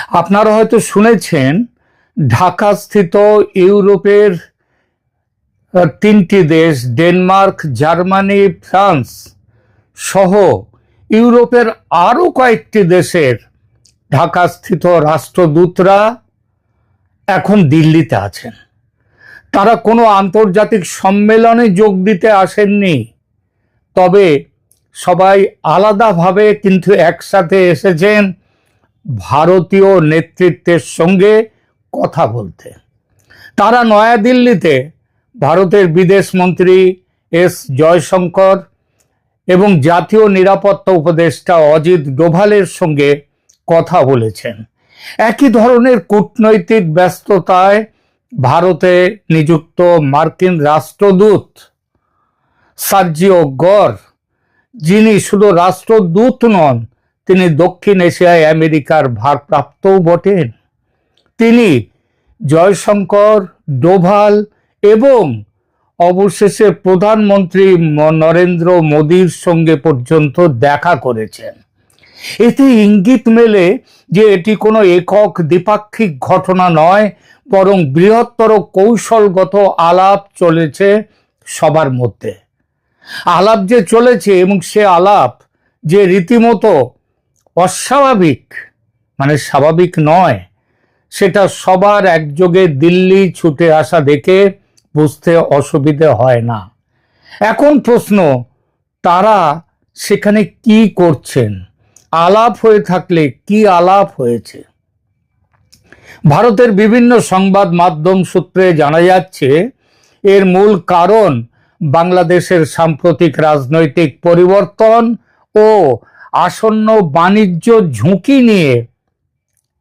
আপনারা হয়তো শুনেছেন ঢাকাস্থিত ইউরোপের তিনটি দেশ ডেনমার্ক, জার্মানি, ফ্রান্স সহ ইউরোপের আরও কয়েকটি দেশের ঢাকাস্থিত রাষ্ট্রদূতরা এখন দিল্লিতে আছেন। তারা কোনো আন্তর্জাতিক সম্মেলনে যোগ দিতে আসেননি, তবে সবাই আলাদাভাবে কিন্তু একসাথে এসেছেন ভারতীয় নেতৃত্বের সঙ্গে কথা বলতে। তারা নয়াদিল্লিতে ভারতের বিদেশমন্ত্রী এস জয়শঙ্কর এবং জাতীয় নিরাপত্তা উপদেষ্টা অজিত ডোভালের সঙ্গে কথা বলেছেন। একই ধরনের কূটনৈতিক ব্যস্ততায় ভারতে নিযুক্ত মার্কিন রাষ্ট্রদূত সার্জিও গর, যিনি শুধু রাষ্ট্রদূত নন, তিনি দক্ষিণ এশিয়ায় আমেরিকার ভারপ্রাপ্তও বটেন। তিনি জয়শঙ্কর, ডোভাল এবং অবশেষে প্রধানমন্ত্রী নরেন্দ্র মোদীর সঙ্গে পর্যন্ত দেখা করেছেন। এতে ইঙ্গিত মেলে যে এটি কোনো একক দ্বিপাক্ষিক ঘটনা নয়, বরং বৃহত্তর কৌশলগত আলাপ চলেছে সবার মধ্যে। আলাপ যে চলেছে এবং সে আলাপ যে রীতিমতো অস্বাভাবিক, মানে স্বাভাবিক নয়, সেটা সবার একযোগে দিল্লি ছুটে আসা দেখে বুঝতে অসুবিধে হয় না। এখন প্রশ্ন, তারা সেখানে কি করছেন? আলাপ হয়ে থাকলে কি আলাপ হয়েছে? ভারতের বিভিন্ন সংবাদ মাধ্যম সূত্রে জানা যাচ্ছে এর মূল কারণ বাংলাদেশের সাম্প্রতিক রাজনৈতিক পরিবর্তন ও আসন্ন বাণিজ্য ঝুঁকি নিয়ে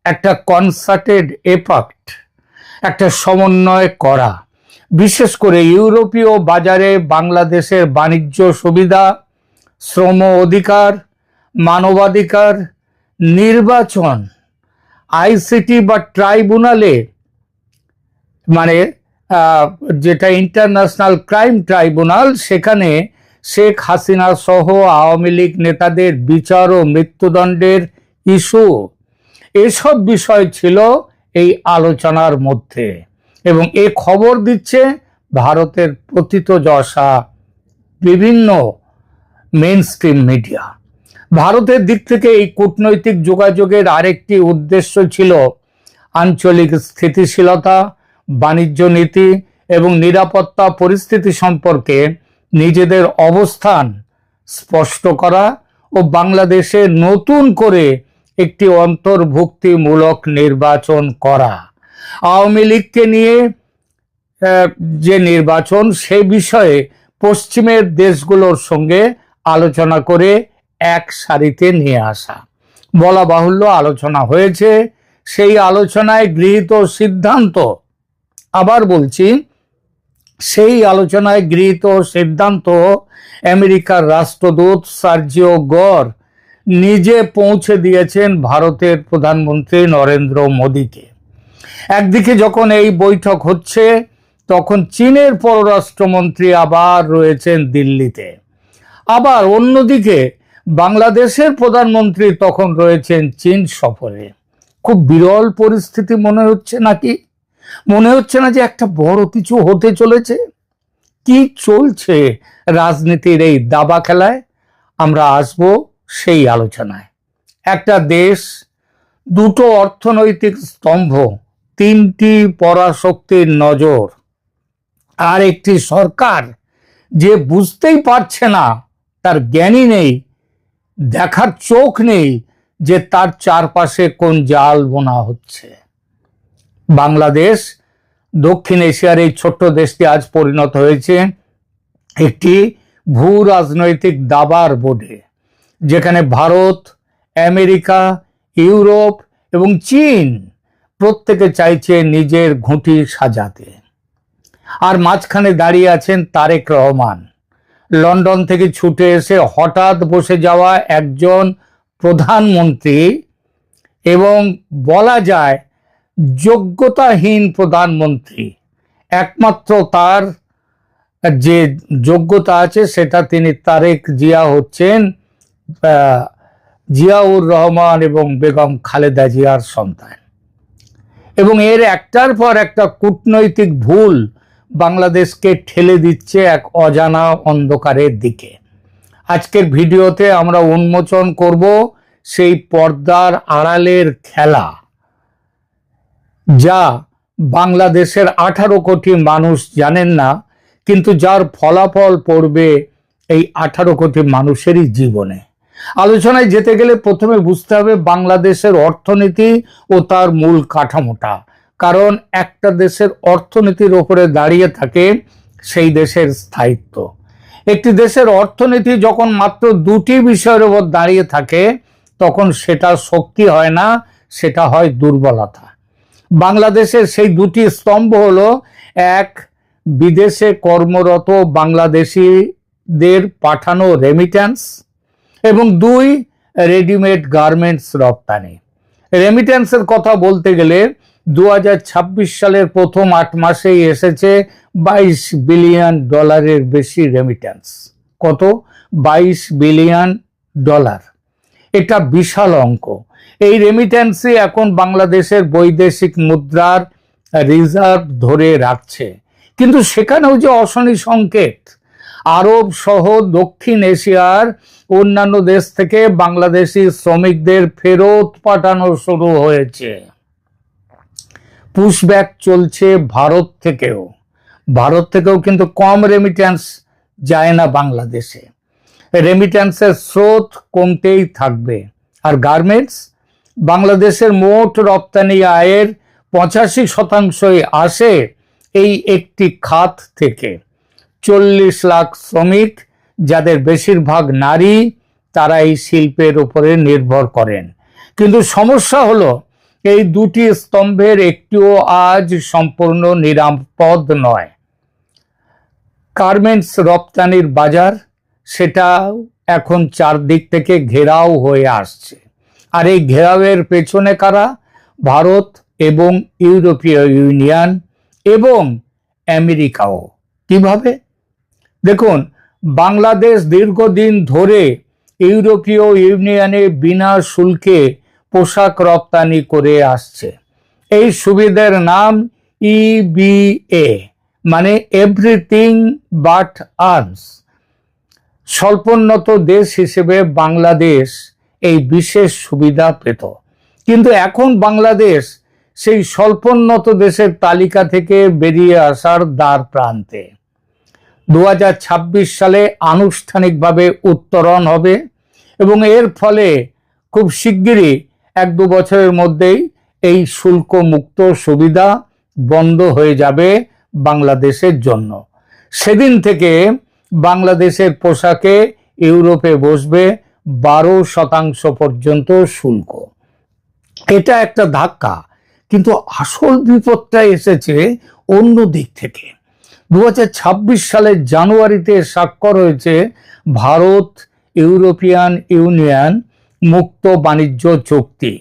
একটা কনসার্টেড এফর্ট, একটা সমন্বয় করা। বিশেষ করে ইউরোপীয় বাজারে বাংলাদেশের বাণিজ্য সুবিধা, শ্রম অধিকার, মানবাধিকার, নির্বাচন, আইসিটি বা ট্রাইব্যুনালে, মানে যেটা ইন্টারন্যাশনাল ক্রাইম ট্রাইব্যুনাল, সেখানে শেখ হাসিনা সহ আওয়ামী লীগ নেতাদের বিচার ও মৃত্যুদণ্ডের ইস্যু, এসব বিষয় ছিল এই আলোচনার মধ্যে। এবং এ খবর দিচ্ছে ভারতের প্রথিতযশা বিভিন্ন মেইন স্ট্রিম মিডিয়া। ভারতের দিক থেকে এই কূটনৈতিক যোগাযোগের আরেকটি উদ্দেশ্য ছিল আঞ্চলিক স্থিতিশীলতা, বাণিজ্য নীতি এবং নিরাপত্তা পরিস্থিতি সম্পর্কে নিজেদের অবস্থান স্পষ্ট করা ও বাংলাদেশে নতুন করে একটি অন্তর্ভুক্তিমূলক নির্বাচন করা। আওয়ামী লীগকে নিয়ে যে নির্বাচন, সে বিষয়ে পশ্চিমের দেশগুলোর সঙ্গে আলোচনা করে এক সারিতে নিয়ে আসা। বলা বাহুল্য আলোচনা হয়েছে। সেই আলোচনায় গৃহীত সিদ্ধান্ত, আবার বলছি, সেই আলোচনায় গৃহীত সিদ্ধান্ত আমেরিকার রাষ্ট্রদূত সার্জিও গর নিজে পৌঁছে দিয়েছেন ভারতের প্রধানমন্ত্রী নরেন্দ্র মোদীকে। একদিকে যখন এই বৈঠক হচ্ছে, তখন চীনের পররাষ্ট্রমন্ত্রী আবার রয়েছেন দিল্লিতে। আবার অন্যদিকে বাংলাদেশের প্রধানমন্ত্রী তখন রয়েছেন চীন সফরে। খুব বিরল পরিস্থিতি মনে হচ্ছে নাকি? মনে হচ্ছে না যে একটা বড় কিছু হতে চলেছে? কি চলছে রাজনীতির এই দাবা খেলায়? আমরা আসব সেই আলোচনায়। একটা দেশ, দুটো অর্থনৈতিক স্তম্ভ, তিনটি পরাশক্তির নজর, আর একটি সরকার যে বুঝতেই পারছে না, তার জ্ঞানই নেই, দেখার চোখ নেই যে তার চারপাশে কোন জাল বোনা হচ্ছে। বাংলাদেশ, দক্ষিণ এশিয়ার এই ছোট্ট দেশটি আজ পরিণত হয়েছে একটি ভূ রাজনৈতিক দাবার বোর্ডে, যেখানে ভারত, আমেরিকা, ইউরোপ এবং চীন প্রত্যেকে চাইছে নিজের ঘুঁটি সাজাতে। আর মাঝখানে দাঁড়িয়ে আছেন তারেক রহমান, লন্ডন থেকে ছুটে এসে হঠাৎ বসে যাওয়া একজন প্রধানমন্ত্রী, এবং বলা যায় যোগ্যতাহীন প্রধানমন্ত্রী। একমাত্র তার যে যোগ্যতা আছে সেটা তিনি তারেক জিয়া হচ্ছেন জিয়াউর রহমান এবং বেগম খালেদা জিয়ার সন্তান। এবং এর একটার পর একটা কূটনৈতিক ভুল বাংলাদেশকে ঠেলে দিচ্ছে এক অজানা অন্ধকারের দিকে। আজকের ভিডিওতে আমরা উন্মোচন করব সেই পর্দার আড়ালের খেলা, যা বাংলাদেশের 18 কোটি মানুষ জানেন না, কিন্তু যার ফলাফল পড়বে এই 18 কোটি মানুষেরই জীবনে। আলোচনায় যেতে গেলে প্রথমে বুঝতে হবে বাংলাদেশের অর্থনীতি ও তার মূল কাঠামোটা। কারণ একটা দেশের অর্থনীতির ওপরে দাঁড়িয়ে থাকে সেই দেশের স্থায়িত্ব। একটি দেশের অর্থনীতি যখন মাত্র দুটি বিষয়ের উপর দাঁড়িয়ে থাকে তখন সেটা শক্তি হয় না, সেটা হয় দুর্বলতা। বাংলাদেশের সেই দুটি স্তম্ভ হলো, এক, বিদেশে কর্মরত বাংলাদেশিদের পাঠানো রেমিট্যান্স, এবং দুই, রেডিমেড গার্মেন্টস রপ্তানি। রেমিট্যান্সের কথা বলতে গেলে 2026 সালের প্রথম 8 মাসেই এসেছে $22 বিলিয়ন বেশি রেমিট্যান্স। কত? $22 বিলিয়ন। এটা বিশাল অঙ্ক। এই রেমিট্যান্সই এখন বাংলাদেশের বৈদেশিক মুদ্রার রিজার্ভ ধরে রাখছে। কিন্তু সেখানেও যে অশনি সংকেত, আরব সহ দক্ষিণ এশিয়ার অন্যান্য দেশ থেকে বাংলাদেশি শ্রমিকদের ফেরত পাঠানো শুরু হয়েছে। পুশব্যাক চলছে ভারত থেকেও কিন্তু কম রেমিট্যান্স যায় না বাংলাদেশে। রেমিট্যান্সের স্রোত কমতেই থাকবে। আর গার্মেন্টস, বাংলাদেশের মোট রপ্তানি আয়ের 85% আসে এই একটি খাত থেকে। 40 লাখ শ্রমিক, যাদের বেশিরভাগ নারী, তারা এই শিল্পের উপরে নির্ভর করেন। কিন্তু সমস্যা হলো এই দুটি স্তম্ভের একটিও আজ সম্পূর্ণ নিরাপদ নয়। গার্মেন্টস রপ্তানির বাজার, সেটা এখন চারদিক থেকে ঘেরাও হয়ে আসছে। আর এই ঘেরাওয়ের পেছনে কারা? ভারত এবং ইউরোপীয় ইউনিয়ন এবং আমেরিকাও। কিভাবে? দেখুন, বাংলাদেশ দীর্ঘদিন ধরে ইউরোপীয় ইউনিয়নে বিনা শুল্কে পোশাক রপ্তানি করে আসছে। এই সুবিধার নাম EBA, মানে এভরিথিং বাট আর্মস। স্বল্পোন্নত দেশ হিসেবে বাংলাদেশ এই বিশেষ সুবিধা পেত, কিন্তু এখন বাংলাদেশ সেই স্বল্পোন্নত দেশের তালিকা থেকে বেরিয়ে আসার দ্বার প্রান্তে। 2026 সালে আনুষ্ঠানিকভাবে উত্তরণ হবে এবং এর ফলে খুব শিগগিরই 1-2 বছরের মধ্যেই এই শুল্ক মুক্ত সুবিধা বন্ধ হয়ে যাবে বাংলাদেশের জন্য। সেদিন থেকে বাংলাদেশের পোশাকে ইউরোপে বসবে 12% পর্যন্ত শুল্ক। এটা একটা ধাক্কা, কিন্তু আসল বিপদটা এসেছে অন্য দিক থেকে। 2026 সালের জানুয়ারিতে স্বাক্ষর হয়েছে ভারত ইউরোপিয়ান ইউনিয়ন মুক্ত বাণিজ্য চুক্তি।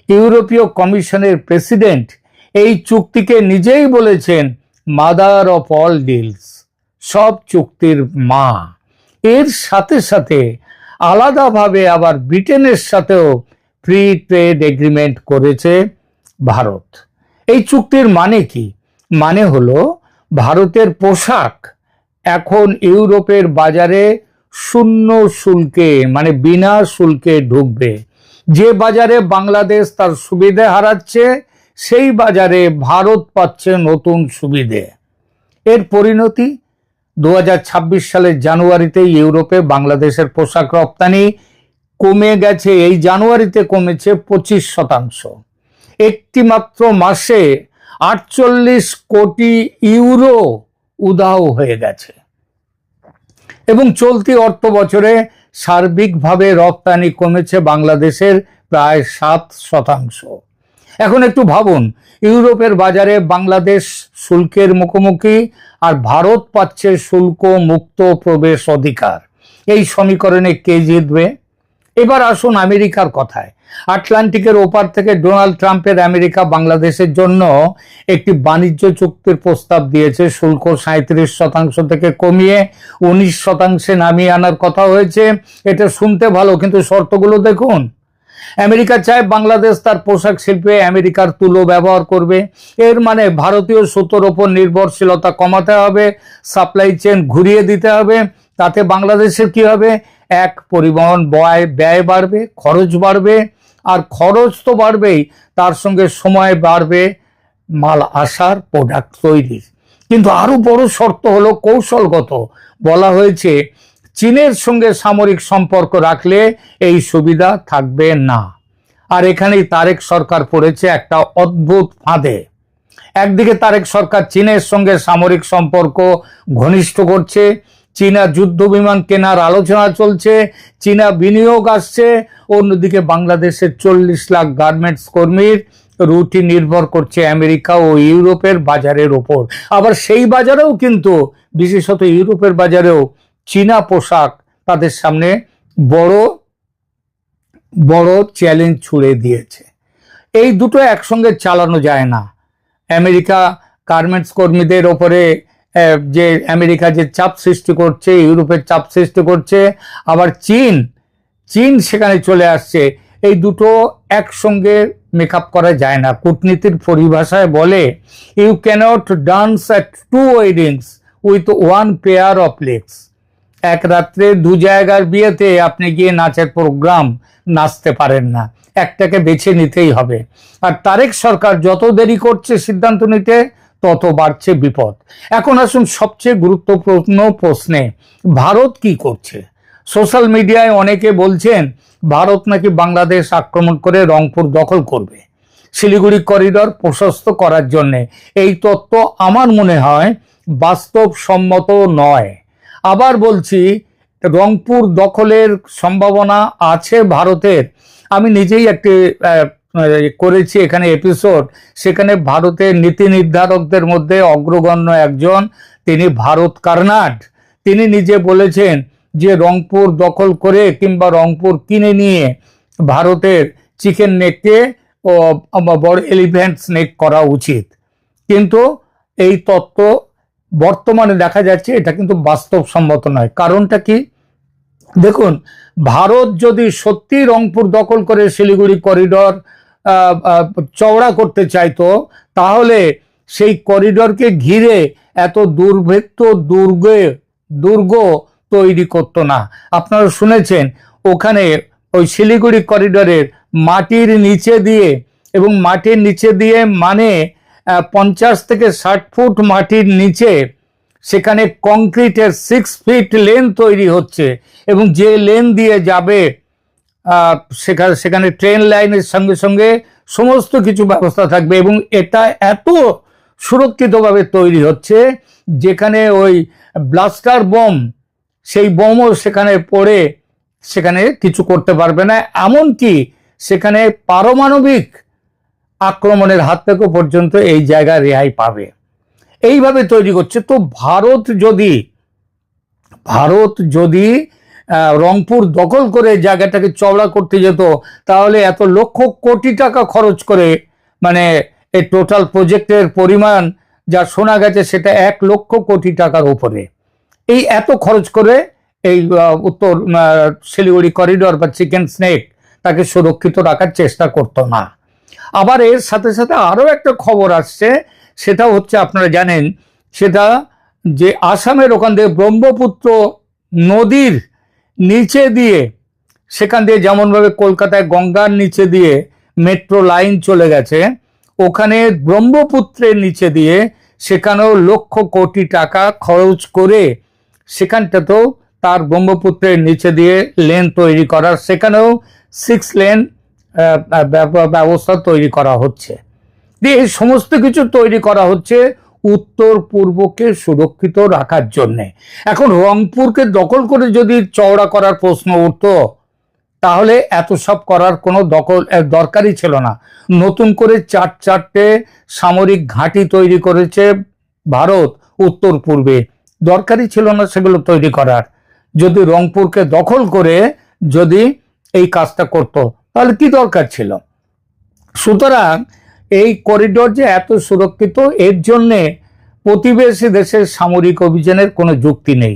ইউরোপীয় কমিশনের প্রেসিডেন্ট এই চুক্তিকে নিজেই বলেছেন মাদার অফ অল ডিলস, সব চুক্তির মা। এর সাথে সাথে আলাদাভাবে আবার ব্রিটেনের সাথেও ফ্রি ট্রেড এগ্রিমেন্ট করেছে ভারত। এই চুক্তির মানে কি? মানে হলো ভারতের পোশাক এখন ইউরোপের বাজারে শূন্য শুল্কে, মানে বিনা শুল্কে ঢুকবে। যে বাজারে বাংলাদেশ তার সুবিধে হারাচ্ছে, সেই বাজারে ভারত পাচ্ছে নতুন সুবিধে। এর পরিণতি 2026 সালের জানুয়ারিতে ইউরোপে বাংলাদেশের পোশাক রপ্তানি কমে গেছে। এই জানুয়ারিতে কমেছে 25%। একটি মাত্র মাসে 48 কোটি ইউরো উধাও হয়ে গেছে। এবং চলতি অর্থ বছরে সার্বিকভাবে রপ্তানি কমেছে বাংলাদেশের প্রায় 7%। এখন একটু ভাবুন, ইউরোপের বাজারে বাংলাদেশ শুল্কের মুখোমুখি আর ভারত পাচ্ছে শুল্ক মুক্ত প্রবেশ অধিকার। এই সমীকরণে কে জিতবে? এবার আসুন আমেরিকার কথায়। আটলান্টিকের ওপার থেকে ডোনাল্ড ট্রাম্পের আমেরিকা বাংলাদেশের জন্য একটি বাণিজ্য চুক্তির প্রস্তাব দিয়েছে। শুল্ক 37% থেকে কমিয়ে 19% নামিয়ে আনার কথা হয়েছে। এটা শুনতে ভালো, কিন্তু শর্তগুলো দেখুন। আমেরিকা চায় বাংলাদেশ তার পোশাক শিল্পে আমেরিকার তুলো ব্যবহার করবে। এর মানে ভারতীয় সুতোর ওপর নির্ভরশীলতা কমাতে হবে, সাপ্লাই চেন ঘুরিয়ে দিতে হবে। তাতে বাংলাদেশের কি হবে? এক, পরিবহন ব্যয় বাড়বে, খরচ বাড়বে, আর খরচ তো বাড়বেই, তার সঙ্গে সময় বাড়বে মাল আসার, প্রোডাক্ট তৈরির। কিন্তু আরো বড় শর্ত হলো কৌশলগত। বলা হয়েছে চীনের সঙ্গে সামরিক সম্পর্ক রাখলে এই সুবিধা থাকবে না। আর এখানেই তারেক সরকার পড়েছে একটা অদ্ভুত ফাঁদে। একদিকে তারেক সরকার চীনের সঙ্গে সামরিক সম্পর্ক ঘনিষ্ঠ করছে, চীনা যুদ্ধ বিমান কেনার আলোচনা চলছে, চীনা বিনিয়োগ আসছে। অন্যদিকে বাংলাদেশের 40 লাখ গার্মেন্টস কর্মীর রুটি নির্ভর করছে আমেরিকা ও ইউরোপের বাজারের ওপর। আবার সেই বাজারেও কিন্তু, বিশেষত ইউরোপের বাজারেও, চীনা পোশাক তাদের সামনে বড় বড় চ্যালেঞ্জ ছুড়ে দিয়েছে। এই দুটো একসঙ্গে চালানো যায় না। আমেরিকা গার্মেন্টস কর্মীদের ওপরে যে আমেরিকা যে চাপ সৃষ্টি করছে, ইউরোপের চাপ সৃষ্টি করছে, আবার চীন সেখানে চলে আসছে। এই দুটো একসঙ্গে মেকআপ করা যায় না। কূটনীতির পরিভাষায় বলে, you can't dance at two weddings with one pair of legs. এক রাত্রে দু জায়গার বিয়েতে আপনি গিয়ে নাচের প্রোগ্রাম নাচতে পারেন না, একটাকে বেছে নিতেই হবে। আর তারেক সরকার যত দেরি করছে সিদ্ধান্ত নিতে, তত বাড়ছে বিপদ। এখন আসুন সবচেয়ে গুরুত্বপূর্ণ প্রশ্নে, ভারত কি করছে? সোশ্যাল মিডিয়ায় অনেকে বলছেন ভারত নাকি বাংলাদেশ আক্রমণ করে রংপুর দখল করবে শিলিগুড়ি করিডর প্রশস্ত করার জন্য। এই তত্ত্ব আমার মনে হয় বাস্তবসম্মত নয়। আবার বলছি, রংপুর দখলের সম্ভাবনা আছে ভারতের। আমি নিজেই একটি করেছি এখানে এপিসোড, সেখানে ভারতের নীতি নির্ধারকদের মধ্যে অগ্রগণ্য একজন, তিনি ভারত কার্নাড, তিনি নিজে বলেছেন যে রংপুর দখল করে কিংবা রংপুর কিনে নিয়ে ভারতের চিকেন নেককে ও বড় এলিফ্যান্ট স্নেক করা উচিত। কিন্তু এই তত্ত্ব বর্তমানে দেখা যাচ্ছে এটা কিন্তু বাস্তবসম্মত নয়। কারণটা কি? দেখুন, ভারত যদি সত্যি রংপুর দখল করে শিলিগুড়ি করিডর চওড়া করতে চাইতো, তাহলে সেই করিডরকে ঘিরে এত দুর্ভেদ্য দুর্গ তৈরি করতো না। আপনারা শুনেছেন ওখানে ওই শিলিগুড়ি করিডরের মাটির নিচে দিয়ে, এবং মাটির নিচে দিয়ে মানে 50 থেকে 60 ফুট মাটির নিচে সেখানে কংক্রিটের 6 ফিট লেন তৈরি হচ্ছে, এবং যে লেন দিয়ে যাবে সেখানে ট্রেন লাইনের সঙ্গে সঙ্গে সমস্ত কিছু ব্যবস্থা থাকবে, এবং এটা এত সুরক্ষিতভাবে তৈরি হচ্ছে যেখানে ওই ব্লাস্টার বম, সেই বোমও সেখানে পড়ে সেখানে কিছু করতে পারবে না। এমনকি সেখানে পারমাণবিক আক্রমণের হাত থেকে পর্যন্ত এই জায়গা রেহাই পাবে। এইভাবে তৈরি করছে। তো ভারত যদি রংপুর দখল করে জায়গাটাকে চওড়া করতে যেত, তাহলে এত লক্ষ কোটি টাকা খরচ করে, মানে এই টোটাল প্রজেক্টের পরিমাণ যা শোনা গেছে সেটা 1 লক্ষ কোটি টাকার উপরে, এই এত খরচ করে এই উত্তর শিলিগুড়ি করিডর বা চিকেন স্নেক তাকে সুরক্ষিত রাখার চেষ্টা করতো না। আবার এর সাথে সাথে আরো একটা খবর আসছে, সেটা হচ্ছে আপনারা জানেন, সেটা যে আসামের ওখান দিয়ে ব্রহ্মপুত্র নদীর নিচে দিয়ে, সেখান দিয়ে যেমনভাবে কলকাতায় গঙ্গার নিচে দিয়ে মেট্রো লাইন চলে গেছে, ওখানে ব্রহ্মপুত্রের নিচে দিয়ে সেখানেও লক্ষ কোটি টাকা খরচ করে সেখানটাতেও তার ব্রহ্মপুত্রের নিচে দিয়ে লেন তৈরি করার, সেখানেও 6 লেন ব্যবস্থা তৈরি করা হচ্ছে। এই সমস্ত কিছু তৈরি করা হচ্ছে উত্তর পূর্বকে সুরক্ষিত রাখার জন্য। এখন রংপুরকে দখল করে যদি চওড়া করার প্রশ্ন উঠতো, তাহলে এত সব করার কোনো দরকারই ছিল না। নতুন করে 4-4টে সামরিক ঘাঁটি তৈরি করেছে ভারত উত্তর পূর্বে, দরকারই ছিল না সেগুলো তৈরি করার। যদি রংপুরকে দখল করে যদি এই কাজটা করত, তাহলে কি দরকার ছিল? সুতরাং এই করিডোর যে এত সুরক্ষিত, এর জন্যে প্রতিবেশী দেশের সামরিক অভিযানের কোনো যুক্তি নেই।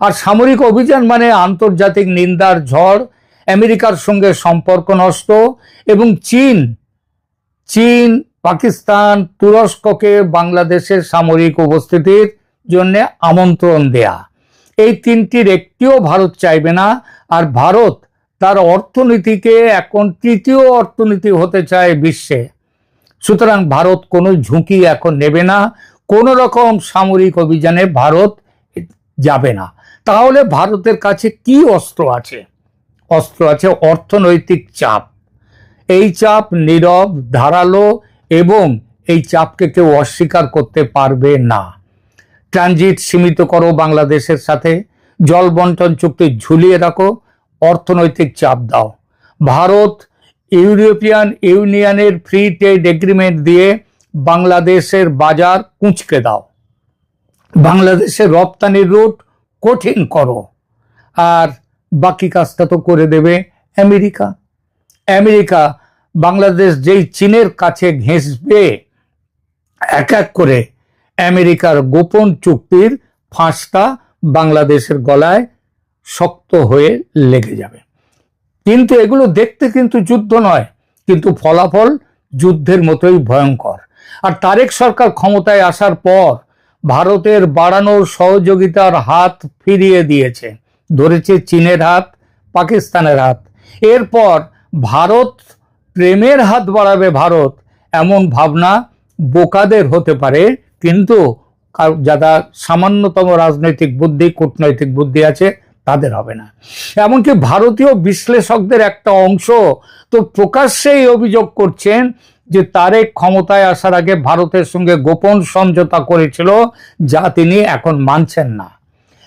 আর সামরিক অভিযান মানে আন্তর্জাতিক নিন্দার ঝড়, আমেরিকার সঙ্গে সম্পর্ক নষ্ট এবং চীন, পাকিস্তান, তুরস্ককে বাংলাদেশের সামরিক উপস্থিতির জন্য আমন্ত্রণ দেয়া, এই তিনটির একটিও ভারত চাইবে না। আর ভারত তার অর্থনীতিকে এখন তৃতীয় অর্থনীতি হতে চায় বিশ্বে। সুতরাং ভারত কোনো ঝুঁকি এখন নেবে না, কোনো রকম সামরিক অভিযানে ভারত যাবে না। তাহলে ভারতের কাছে কি অস্ত্র আছে? অস্ত্র আছে অর্থনৈতিক চাপ। এই চাপ নীরব, ধারালো এবং এই চাপকে কেউ অস্বীকার করতে পারবে না। ট্রানজিট সীমিত করো বাংলাদেশের সাথে, জল বন্টন চুক্তি ঝুলিয়ে রাখো, অর্থনৈতিক চাপ দাও। ভারত ইউরোপিয়ান ইউনিয়নের ফ্রি ট্রেড এগ্রিমেন্ট দিয়ে বাংলাদেশের বাজার কুঁচকে দাও, বাংলাদেশের রপ্তানির রুট কঠিন করো। আর বাকি কাজটা তো করে দেবে আমেরিকা। বাংলাদেশ যেই চীনের কাছে ঘেঁষবে, এক এক করে আমেরিকার গোপন চুক্তির ফাঁসটা বাংলাদেশের গলায় শক্ত হয়ে লেগে যাবে। কিন্তু এগুলো দেখতে কিন্তু যুদ্ধ নয়, কিন্তু ফলাফল যুদ্ধের মতোই ভয়ঙ্কর। আর তারেক সরকার ক্ষমতায় আসার পর ভারতের বাড়ানোর সহযোগিতার হাত ফিরিয়ে দিয়েছে, ধরেছে চীনের হাত, পাকিস্তানের হাত। এরপর ভারত প্রেমের হাত বাড়াবে ভারত, এমন ভাবনা বোকাদের হতে পারে, কিন্তু যারা সামান্যতম রাজনৈতিক বুদ্ধি, কূটনৈতিক বুদ্ধি আছে তাদের হবে না। এমনকি ভারতীয় বিশ্লেষকদের একটা অংশ তো প্রকাশ্যেই অভিযোগ করছেন যে তারেক ক্ষমতায় আসার আগে ভারতের সঙ্গে গোপন সমঝোতা করেছিল, যা তিনি এখন মানছেন না।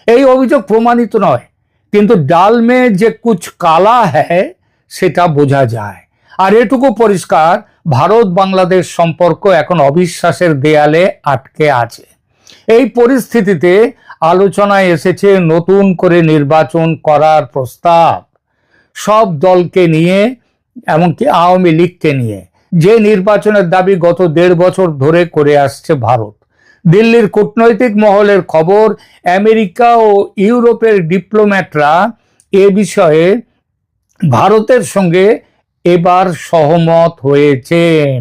এই অভিযোগ প্রমাণিত নয়, কিন্তু ডাল মে যে কুছ কালা হ্যায় সেটা বোঝা যায়। আর এটুকু পরিষ্কার, ভারত বাংলাদেশ সম্পর্ক এখন অবিশ্বাসের দেয়ালে আটকে আছে। এই পরিস্থিতিতে আলোচনায় এসেছে নতুন করে নির্বাচন করার প্রস্তাব, সব দলকে নিয়ে, এমনকি আওয়ামী লীগকে নিয়ে, যে নির্বাচনের দাবি গত 1.5 বছর ধরে করে আসছে ভারত। দিল্লির কূটনৈতিক মহলের খবর, আমেরিকা ও ইউরোপের ডিপ্লোম্যাটরা এ বিষয়ে ভারতের সঙ্গে এবার সহমত হয়েছেন,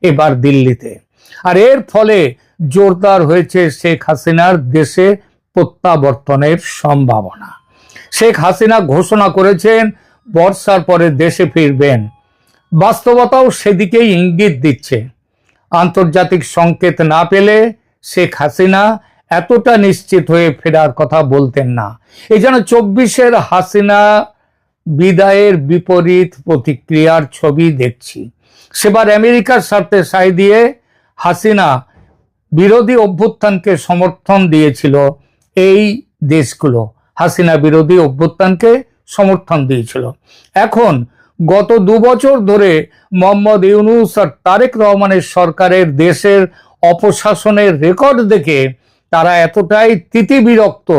এবার দিল্লিতে। আর এর ফলে জোরদার হয়েছে শেখ হাসিনার দেশে প্রত্যাবর্তনের সম্ভাবনা। শেখ হাসিনা ঘোষণা করেছেন বর্ষার পরে দেশে ফিরবেন। বাস্তবতাও সেদিকেই ইঙ্গিত দিচ্ছে। আন্তর্জাতিক সংকেত না পেলে শেখ হাসিনা এতটা নিশ্চিত হয়ে ফেরার কথা বলতেন না। এই যেন 24-এর হাসিনা বিদায়ের বিপরীত প্রতিক্রিয়ার ছবি দেখছি। সেবার আমেরিকার স্বার্থে সায় দিয়ে হাসিনা বিরোধী অভ্যুত্থানকে সমর্থন দিয়েছিল। এই দেশগুলো হাসিনা বিরোধী অভ্যুত্থানকে সমর্থন দিয়েছিল। এখন গত 2 বছর ধরে মোহাম্মদ ইউনূস আর তারেক রহমানের সরকারের দেশের অপশাসনের রেকর্ড দেখে তারা এতটাই তিতিবিরক্ত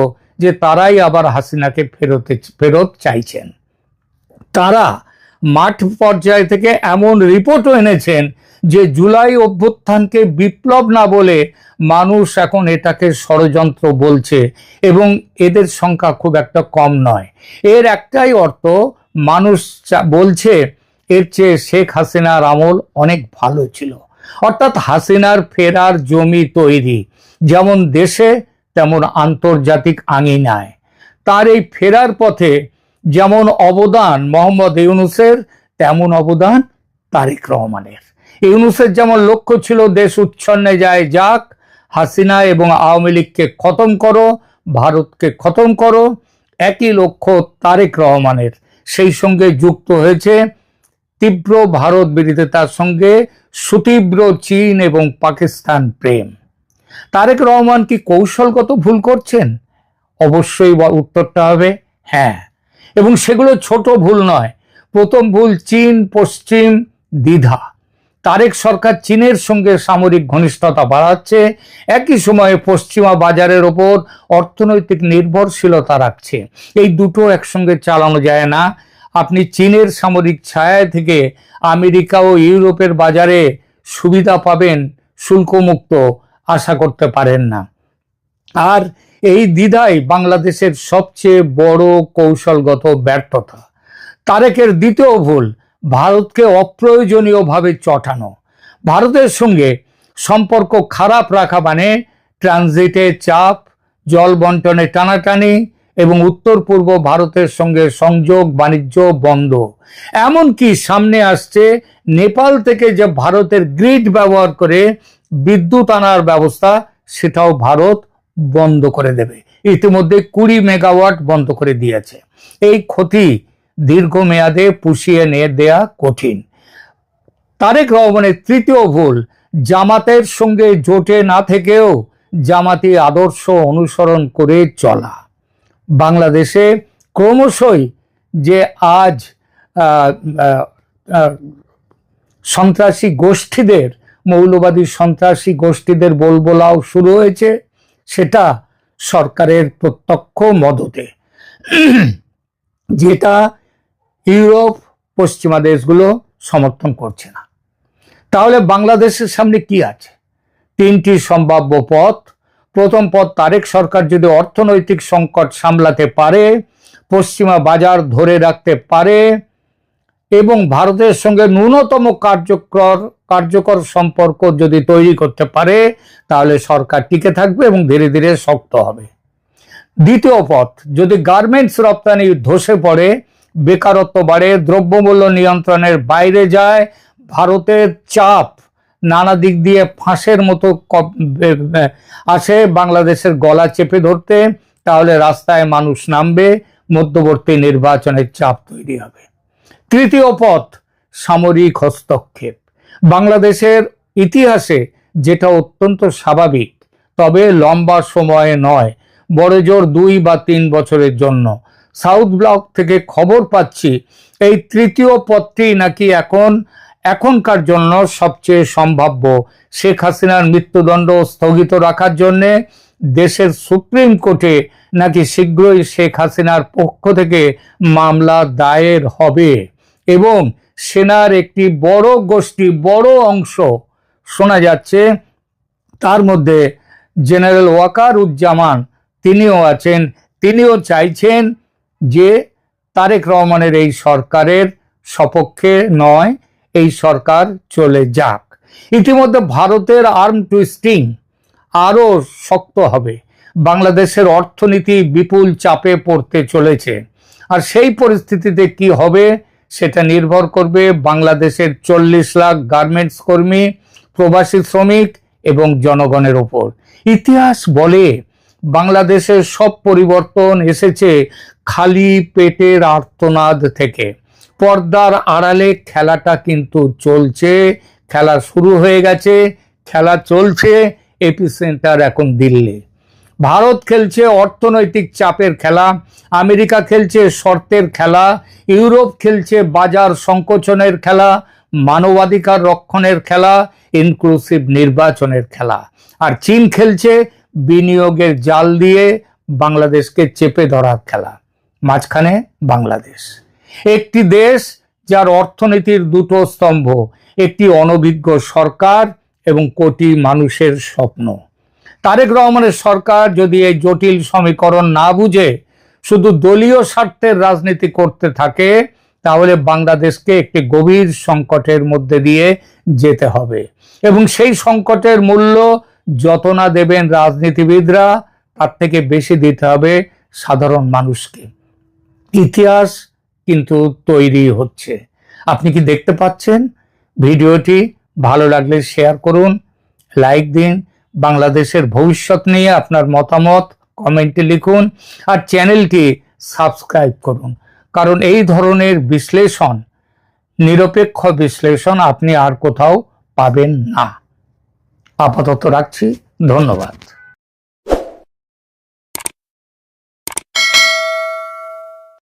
যে তারাই আবার হাসিনাকে ফেরত চাইছেন। তারা মাঠ পর্যায় থেকে এমন রিপোর্টও এনেছেন যে জুলাই অভ্যুত্থানকে বিপ্লব না বলে মানুষ এখন এটাকে ষড়যন্ত্র বলছে, এবং এদের সংখ্যা খুব একটা কম নয়। এর একটাই অর্থ, মানুষ বলছে এর চেয়ে শেখ হাসিনার আমল অনেক ভালো ছিল। অর্থাৎ হাসিনার ফেরার জমি তৈরি, যেমন দেশে তেমন আন্তর্জাতিক আঙিনায়। তার এই ফেরার পথে যেমন অবদান মোহাম্মদ ইউনূসের, তেমন অবদান তারেক রহমানের। ইউনূসের যেমন লক্ষ্য ছিল দেশ উচ্ছন্নে যায় যাক, হাসিনা এবং আওয়ামী লীগকে খতম করো, ভারতকে খতম করো, একই লক্ষ্য তারেক রহমানের। সেই সঙ্গে যুক্ত হয়েছে তীব্র ভারত বিরোধিতার সঙ্গে সুতীব্র চীন এবং পাকিস্তান প্রেম। তারেক রহমান কি কৌশলগত ভুল করছেন? অবশ্যই উত্তরটা হবে হ্যাঁ, এবং সেগুলো ছোট ভুল নয়। প্রথম ভুল, চীন পশ্চিম দ্বিধা। তারেক সরকার চীনের সঙ্গে সামরিক ঘনিষ্ঠতা বাড়াচ্ছে, একই সময়ে পশ্চিমা বাজারের ওপর অর্থনৈতিক নির্ভরশীলতা রাখছে। এই দুটো একসঙ্গে চালানো যায় না। আপনি চীনের সামরিক ছায়া থেকে আমেরিকা ও ইউরোপের বাজারে সুবিধা পাবেন শুল্কমুক্ত আশা করতে পারেন না। আর এই দ্বিধাই বাংলাদেশের সবচেয়ে বড় কৌশলগত ব্যর্থতা। তারেকের দ্বিতীয় ভুল, ভারতকে অপ্রয়োজনীয়ভাবে চটানো। ভারতের সঙ্গে সম্পর্ক খারাপ রাখা মানে ট্রানজিটে চাপ, জল বন্টনে টানাটানি এবং উত্তর পূর্ব ভারতের সঙ্গে সংযোগ বাণিজ্য বন্ধ। এমনকি সামনে আসছে নেপাল থেকে যে ভারতের গ্রিড ব্যবহার করে বিদ্যুৎ আনার ব্যবস্থা, সেটাও ভারত বন্ধ করে দেবে। ইতিমধ্যে 20 মেগাওয়াট বন্ধ করে দিয়েছে। এই ক্ষতি দীর্ঘমেয়াদে পুষিয়ে নিয়ে দেয়া কঠিন। তারেক রহমানের তৃতীয় ভুল, জামাতের সঙ্গে জোটে না থেকেও জামাতি আদর্শ অনুসরণ করে চলা। বাংলাদেশে ক্রমশই যে আজ সন্ত্রাসী গোষ্ঠীদের, মৌলবাদী সন্ত্রাসী গোষ্ঠীদের বলবলাও শুরু হয়েছে, সেটা সরকারের প্রত্যক্ষ মদতে, যেটা ইউরোপ পশ্চিমা দেশগুলো সমর্থন করছে না। তাহলে বাংলাদেশের সামনে কি আছে? 3টি সম্ভাব্য পথ। প্রথম পথ, তারেক সরকার যদি অর্থনৈতিক সংকট সামলাতে পারে, পশ্চিমা বাজার ধরে রাখতে পারে এবং ভারতের সঙ্গে ন্যূনতম কার্যকর সম্পর্ক যদি তৈরি করতে পারে, তাহলে সরকার টিকে থাকবে এবং ধীরে ধীরে শক্ত হবে। দ্বিতীয় পথ, যদি গার্মেন্টস রপ্তানি ধসে পড়ে, বেকারত্ব বাড়ে, দ্রব্যমূল্য নিয়ন্ত্রণের বাইরে যায়, ভারতের চাপ নানা দিক দিয়ে ফাঁসের মতো আসে বাংলাদেশের গলা চেপে ধরতে, তাহলে রাস্তায় মানুষ নামবে, মধ্যবর্তী নির্বাচনের চাপ তৈরি হবে। তৃতীয় পথ, সামরিক হস্তক্ষেপ। বাংলাদেশের ইতিহাসে যেটা অত্যন্ত স্বাভাবিক, তবে লম্বা সময়ে নয়, বড়জোর 2 বা 3 বছরের জন্য। সাউথ ব্লক থেকে খবর পাচ্ছি এই তৃতীয় পথটি নাকি এখনকার জন্য সবচেয়ে সম্ভাব্য। শেখ হাসিনার মৃত্যুদণ্ড স্থগিত রাখার জন্য দেশের সুপ্রিম কোর্টে নাকি শীঘ্রই শেখ হাসিনার পক্ষ থেকে মামলা দায়ের হবে এবং সেনার একটি বড় গোষ্ঠী, বড় অংশ শোনা যাচ্ছে, তার মধ্যে জেনারেল ওয়াকারুজ্জামান তিনিও আছেন, তিনিও চাইছেন যে তারেক রহমানের এই সরকারের সপক্ষে নয়, এই সরকার চলে যাক। ইতিমধ্যে ভারতের আর্ম টুইস্টিং আরো শক্ত হবে। বাংলাদেশের অর্থনীতি বিপুল চাপে পড়তে চলেছে। আর সেই পরিস্থিতিতে কি হবে সেটা নির্ভর করবে বাংলাদেশের 40 লাখ গার্মেন্টস কর্মী, প্রবাসী শ্রমিক এবং জনগণের উপর। ইতিহাস বলে বাংলাদেশের সব পরিবর্তন এসেছে খালি পেটের আর্তনাদ থেকে। পর্দার আড়ালে খেলাটা কিন্তু চলছে, খেলা শুরু হয়ে গেছে, খেলা চলছে। এপিসেন্টার এখন দিল্লি। ভারত খেলছে অর্থনৈতিক চাপের খেলা, আমেরিকা খেলছে শর্তের খেলা, ইউরোপ খেলছে বাজার সংকোচনের খেলা, মানবাধিকার রক্ষণের খেলা, ইনক্লুসিভ নির্বাচনের খেলা। আর চীন খেলছে বিনিয়োগের জাল দিয়ে বাংলাদেশকে চেপে ধরার খেলা। মাঝখানে বাংলাদেশ, একটি দেশ যার অর্থনীতির 2টো স্তম্ভ, একটি অনভিজ্ঞ সরকার এবং কোটি মানুষের স্বপ্ন। তারেক রহমানের সরকার যদি এই জটিল সমীকরণ না বুঝে শুধু দলীয় স্বার্থের রাজনীতি করতে থাকে, তাহলে বাংলাদেশকে একটি গভীর সংকটের মধ্যে দিয়ে যেতে হবে এবং সেই সংকটের মূল্য যত না দেবেন রাজনীতিবিদরা, তার থেকে বেশি দিতে হবে সাধারণ মানুষকে। ইতিহাস কিন্তু তৈরি হচ্ছে, আপনি কি দেখতে পাচ্ছেন? ভিডিওটি ভালো লাগলে শেয়ার করুন, লাইক দিন, বাংলাদেশের ভবিষ্যৎ নিয়ে আপনার মতামত কমেন্টে লিখুন আর চ্যানেলটি সাবস্ক্রাইব করুন, কারণ এই ধরনের বিশ্লেষণ, নিরপেক্ষ বিশ্লেষণ আপনি আর কোথাও পাবেন না। আপাতত রাখছি, ধন্যবাদ।